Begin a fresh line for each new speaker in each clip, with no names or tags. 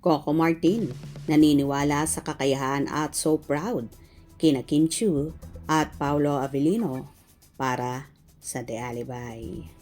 Coco Martin, naniniwala sa kakayahan at so proud kina Kim Chiu at Paolo Avellino para sa The Alibay.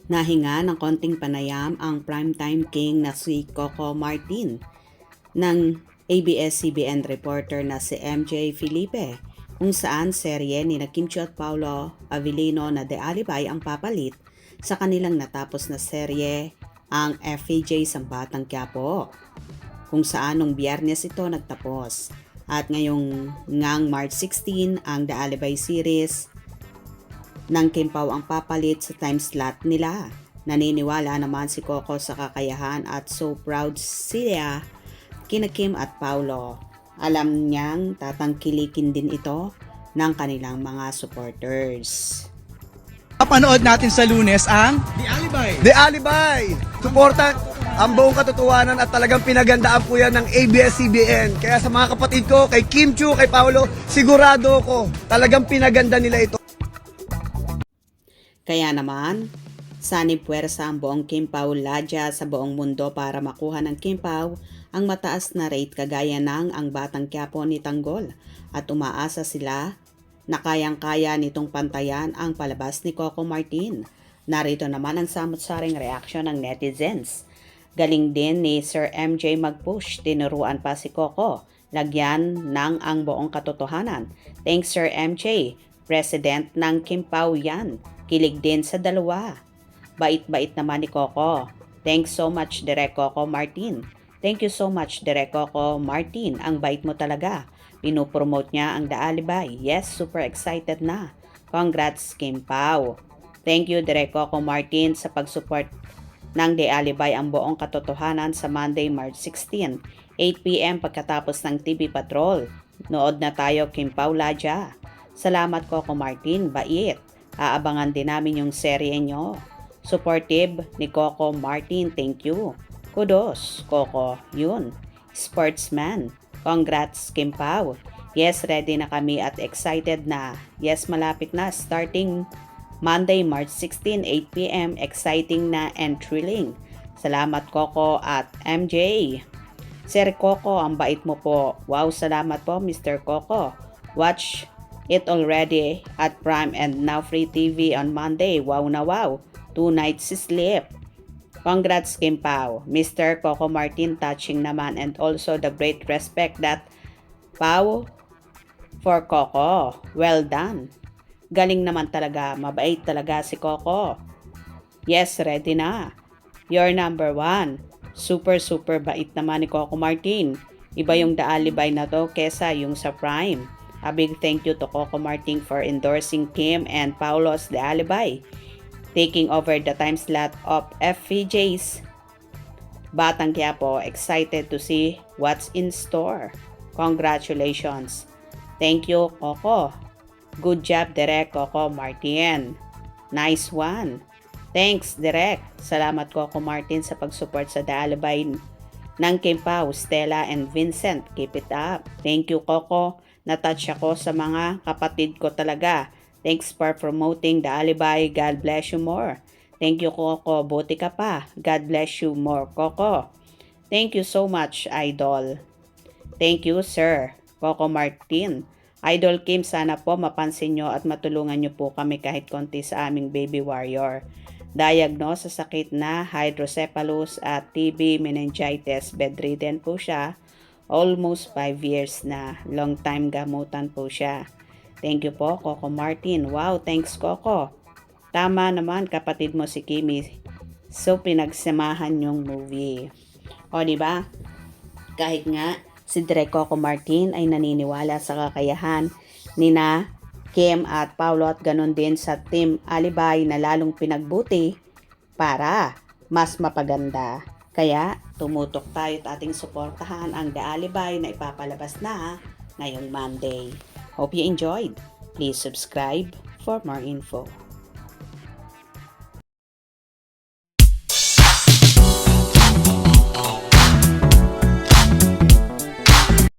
Nahinga ng konting panayam ang primetime king na si Coco Martin ng ABS-CBN reporter na si MJ Felipe, kung saan serye ni Kim Chiu at Paolo Avellino na The Alibay ang papalit sa kanilang natapos na serye ang FAJ Sambatang Quiapo, kung saan nung Biyernes ito nagtapos. At ngayong ngang March 16 ang The Alibay series ng Kim Pao ang papalit sa time slot nila. Naniniwala naman si Coco sa kakayahan at so proud siya kina Kim at Paolo. Alam niyang tatangkilikin din ito ng kanilang mga supporters.
Papanood natin sa Lunes ang
The Alibay.
The Alibay! Suporta ang buong katotohanan at talagang pinagandaan po yan ng ABS-CBN. Kaya sa mga kapatid ko, kay Kim Chiu, kay Paolo, sigurado ko talagang pinaganda nila ito.
Kaya naman, sanib puwersa ang buong Kim Pao Ladya sa buong mundo para makuha ng Kim Pao ang mataas na rate kagaya ng ang Batang Quiapo ni Tanggol, at umaasa sila na kayang-kaya nitong pantayan ang palabas ni Coco Martin. Narito naman ang samot-saring reaksyon ng netizens. Galing din ni Sir MJ mag-push, tinuruan pa si Coco, lagyan ng ang buong katotohanan. Thanks Sir MJ, President ng Kim Pao yan. Kilig din sa dalawa. Bait-bait naman ni Coco. Thanks so much Direk Coco Martin. Thank you so much Direk Coco Martin. Ang bait mo talaga. Pinopromote niya ang The Alibay. Yes, super excited na. Congrats Kim Pao. Thank you Direk Coco Martin sa pag-support ng The Alibay ang buong katotohanan sa Monday, March 16, 8 p.m. pagkatapos ng TV Patrol. Nood na tayo Kim Pao Ladya. Salamat Coco Martin, bait. Aabangan din namin yung serye nyo. Supportive ni Coco Martin, thank you. Kudos, Coco, yun. Sportsman, congrats Kim Pao. Yes, ready na kami at excited na. Yes, malapit na, starting Monday, March 16, 8 p.m. Exciting na and thrilling. Salamat Coco at MJ. Sir Coco, ang bait mo po. Wow, salamat po Mr. Coco. Watch it already at Prime and now free TV on Monday. Wow na wow. 2 nights sleep. Congrats Kim Pao. Mr. Coco Martin, touching naman, and also the great respect that Pao for Coco. Well done. Galing naman talaga. Mabait talaga si Coco. Yes, ready na. You're number 1. Super bait naman ni Coco Martin. Iba yung The Alibay na to kesa yung sa Prime. A big thank you to Coco Martin for endorsing Kim and Paolo's The Alibay, taking over the time slot of FVJ's Batang Quiapo. Excited to see what's in store. Congratulations. Thank you, Coco. Good job, Direk Coco Martin. Nice one. Thanks, Direk. Salamat, Coco Martin, sa pag-support sa The Alibay ng Kim Pao, Stella, and Vincent. Keep it up. Thank you, Coco. Natouch ako sa mga kapatid ko talaga. Thanks for promoting The Alibay. God bless you more. Thank you, Coco. Buti ka pa. God bless you more, Coco. Thank you so much, Idol. Thank you, Sir Coco Martin. Idol Kim, sana po mapansin nyo at matulungan nyo po kami kahit konti sa aming baby warrior. Diagnose sa sakit na hydrocephalus at TB meningitis. Bedridden po siya. Almost 5 years na. Long time gamutan po siya. Thank you po, Coco Martin. Wow, thanks Coco. Tama naman, kapatid mo si Kimi. So, pinagsamahan yung movie. O, diba? Kahit nga, si Direk Coco Martin ay naniniwala sa kakayahan ni na Kim at Paolo at ganun din sa Team Alibay na lalong pinagbuti para mas mapaganda Kaya tumutok tayo at ating suportahan ang The Alibay na ipapalabas na ngayong Monday. Hope you enjoyed. Please subscribe for more info.